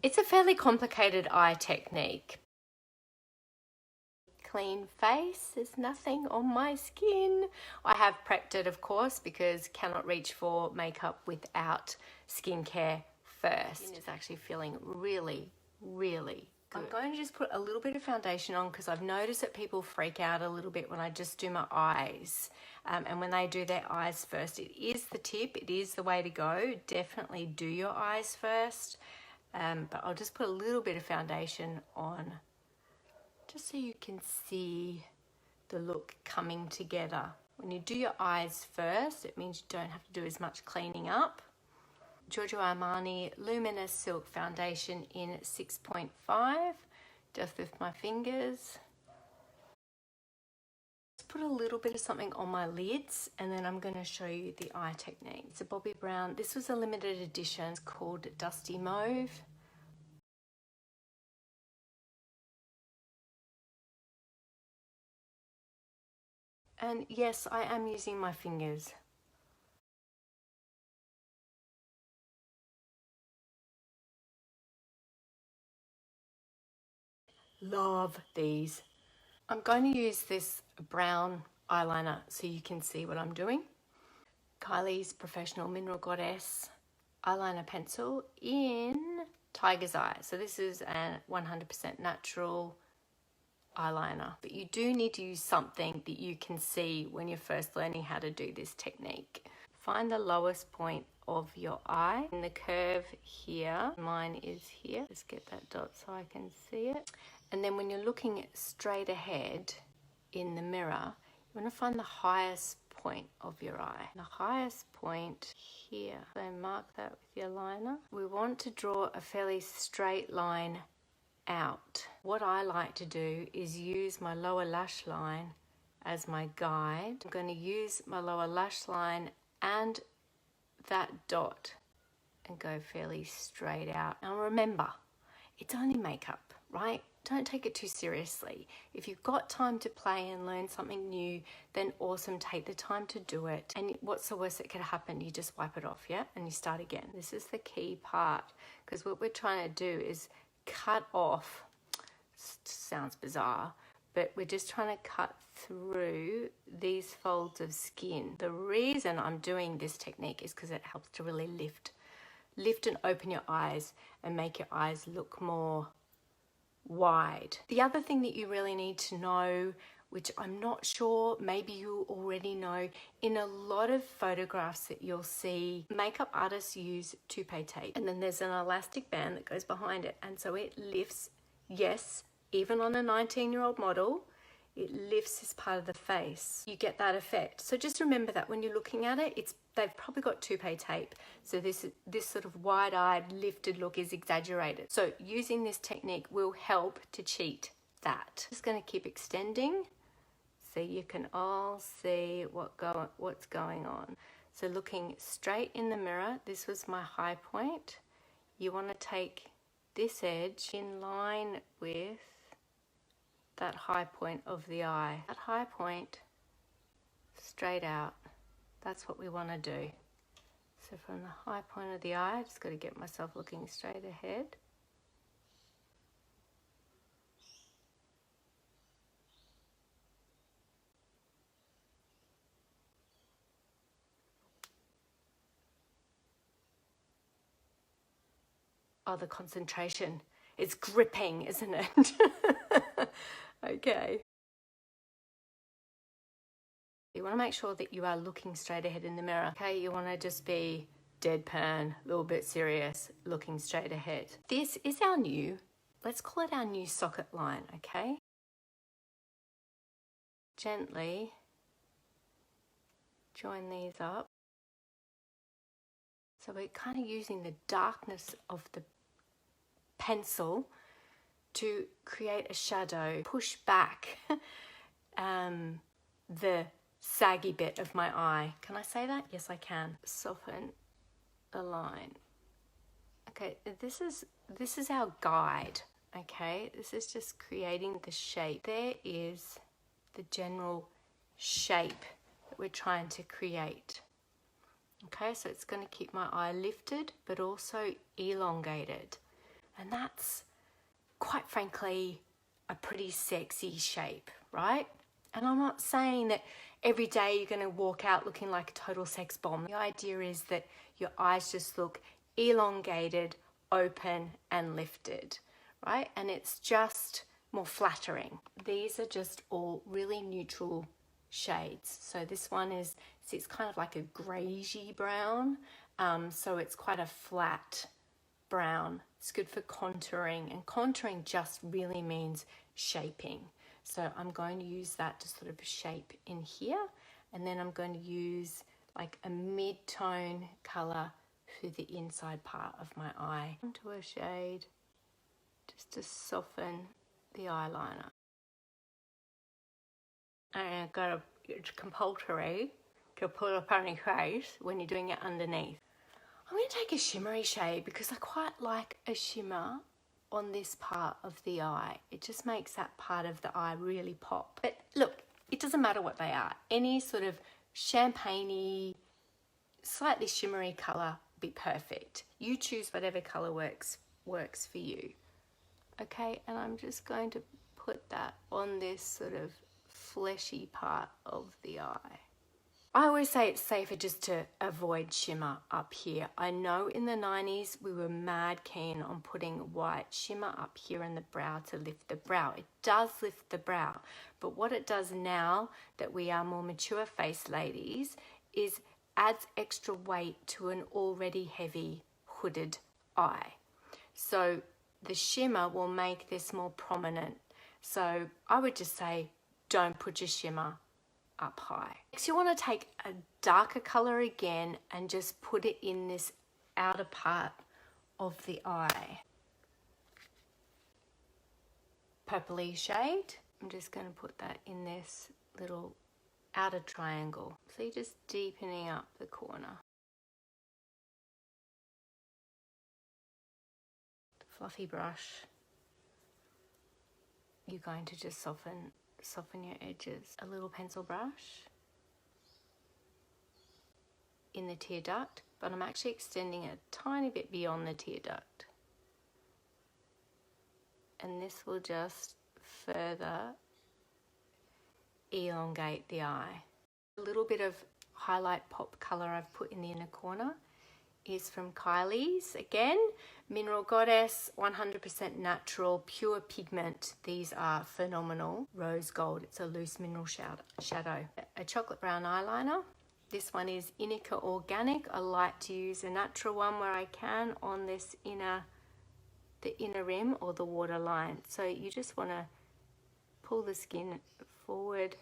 It's a fairly complicated eye technique. Clean face, there's nothing on my skin. I have prepped it, of course, because cannot reach for makeup without skincare first. Skin is actually feeling really, really good. I'm going to just put a little bit of foundation on because I've noticed that people freak out a little bit when I just do my eyes. And when they do their eyes first, it is the tip, it is the way to go. Definitely do your eyes first. But I'll just put a little bit of foundation on just so you can see the look coming together. When you do your eyes first, it means you don't have to do as much cleaning up. Giorgio Armani Luminous Silk Foundation in 6.5, just with my fingers. Let's put a little bit of something on my lids and then I'm going to show you the eye technique. It's a Bobbi Brown. This was a limited edition. It's called Dusty Mauve. And yes, I am using my fingers. Love these. I'm going to use this brown eyeliner so you can see what I'm doing. Kylie's Professional Mineral Goddess eyeliner pencil in Tiger's Eye. So this is a 100% natural eyeliner, but you do need to use something that you can see when you're first learning how to do this technique. Find the lowest point of your eye in the curve here. Mine is here. Just get that dot so I can see it. And then when you're looking straight ahead in the mirror, you want to find the highest point of your eye. The highest point here. So mark that with your liner. We want to draw a fairly straight line out. What I like to do is use my lower lash line as my guide. I'm going to use my lower lash line and that dot and go fairly straight out. Now remember, it's only makeup, right? Don't take it too seriously. If you've got time to play and learn something new, then awesome, take the time to do it. And what's the worst that could happen? You just wipe it off, yeah? And you start again. This is the key part, because what we're trying to do is cut off, sounds bizarre, but we're just trying to cut through these folds of skin. The reason I'm doing this technique is because it helps to really lift and open your eyes and make your eyes look more wide. The other thing that you really need to know, which I'm not sure, maybe you already know, in a lot of photographs that you'll see, makeup artists use toupee tape, and then there's an elastic band that goes behind it, and so it lifts, yes, even on a 19-year-old model, it lifts this part of the face. You get that effect. So just remember that when you're looking at it, they've probably got toupee tape. So this sort of wide-eyed, lifted look is exaggerated. So using this technique will help to cheat that. Just going to keep extending so you can all see what's going on. So looking straight in the mirror, this was my high point. You want to take this edge in line with that high point of the eye. That high point straight out. That's what we want to do. So from the high point of the eye, I just got to get myself looking straight ahead. Oh, the concentration. It's gripping, isn't it? Okay. You want to make sure that you are looking straight ahead in the mirror. Okay, you want to just be deadpan, a little bit serious, looking straight ahead. This is our new, let's call it our new socket line, okay? Gently join these up. So we're kind of using the darkness of the pencil to create a shadow, push back the saggy bit of my eye. Can I say that? Yes, I can. Soften the line. Okay, this is our guide, okay? This is just creating the shape. There is the general shape that we're trying to create. Okay, so it's going to keep my eye lifted, but also elongated. And that's, quite frankly, a pretty sexy shape, right? And I'm not saying that every day you're going to walk out looking like a total sex bomb. The idea is that your eyes just look elongated, open, and lifted, right? And it's just more flattering. These are just all really neutral shades. So this one is, see, it's kind of like a greyish brown. So it's quite a flat brown. It's good for contouring, and contouring just really means shaping. So I'm going to use that to sort of shape in here, and then I'm going to use like a mid-tone color for the inside part of my eye onto a shade just to soften the eyeliner. And it's compulsory to put up on your face when you're doing it underneath. I'm going to take a shimmery shade because I quite like a shimmer on this part of the eye. It just makes that part of the eye really pop. But look, it doesn't matter what they are. Any sort of champagne-y, slightly shimmery colour be perfect. You choose whatever colour works for you. Okay, and I'm just going to put that on this sort of fleshy part of the eye. I always say it's safer just to avoid shimmer up here. I know in the 90s we were mad keen on putting white shimmer up here in the brow to lift the brow. It does lift the brow, but what it does now that we are more mature face ladies is adds extra weight to an already heavy hooded eye. So the shimmer will make this more prominent. So I would just say don't put your shimmer up high. Next, you want to take a darker color again and just put it in this outer part of the eye. Purpley shade. I'm just going to put that in this little outer triangle. So you're just deepening up the corner. Fluffy brush. You're going to just soften your edges. A little pencil brush in the tear duct, but I'm actually extending a tiny bit beyond the tear duct. And this will just further elongate the eye. A little bit of highlight pop color I've put in the inner corner is from Kylie's. Again, Mineral Goddess, 100% natural, pure pigment. These are phenomenal. Rose gold, it's a loose mineral shadow. A chocolate brown eyeliner. This one is Inica Organic. I like to use a natural one where I can on this the inner rim or the waterline. So you just want to pull the skin forward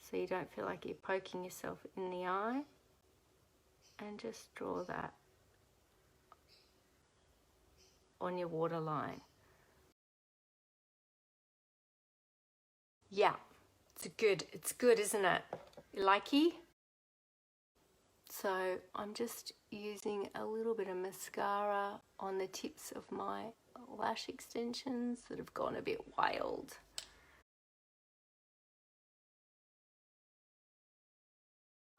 so you don't feel like you're poking yourself in the eye, and just draw that on your waterline. Yeah, it's good, isn't it? You likey? So I'm just using a little bit of mascara on the tips of my lash extensions that have gone a bit wild.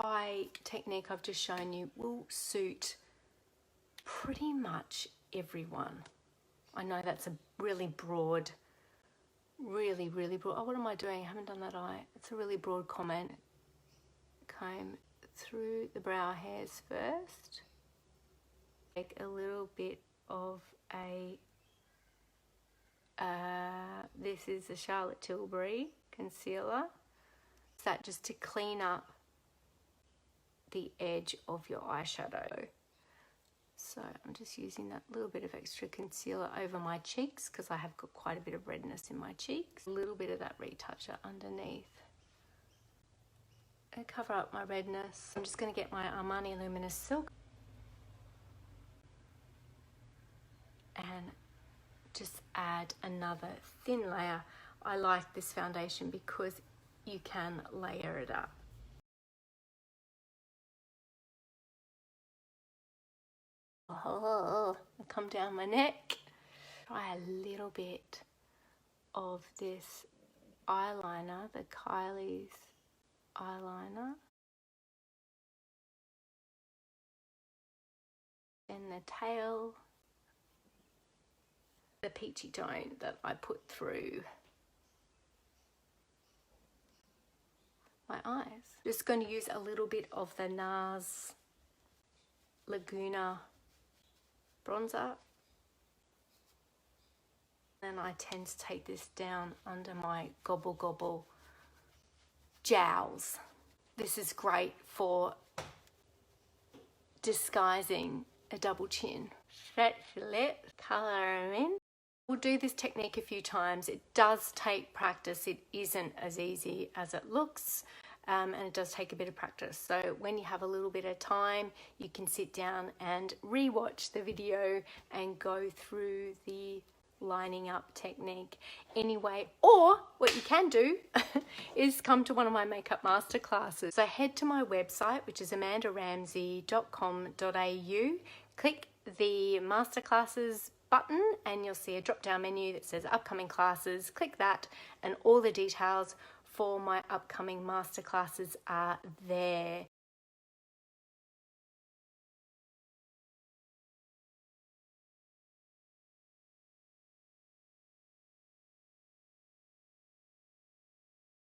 Eye technique I've just shown you will suit pretty much everyone. I know that's a really broad, really broad. Oh, what am I doing? I haven't done that eye. It's a really broad comment. Comb through the brow hairs first. Take a little bit of this is a Charlotte Tilbury concealer. Is that just to clean up the edge of your eyeshadow. So I'm just using that little bit of extra concealer over my cheeks because I have got quite a bit of redness in my cheeks. A little bit of that retoucher underneath. And cover up my redness. I'm just going to get my Armani Luminous Silk and just add another thin layer. I like this foundation because you can layer it up. Oh, come down my neck. Try a little bit of this eyeliner, the Kylie's eyeliner. Then the tail. the peachy tone that I put through my eyes. Just going to use a little bit of the NARS Laguna bronzer. Then I tend to take this down under my gobble gobble jowls. This is great for disguising a double chin. Stretch your lips, colour them in. We'll do this technique a few times. It does take practice. It isn't as easy as it looks, and it does take a bit of practice. So when you have a little bit of time, you can sit down and re-watch the video and go through the lining up technique anyway. Or what you can do is come to one of my makeup masterclasses. So head to my website, which is amandaramsay.com.au, click the masterclasses button and you'll see a drop down menu that says upcoming classes. Click that and all the details for my upcoming masterclasses are there.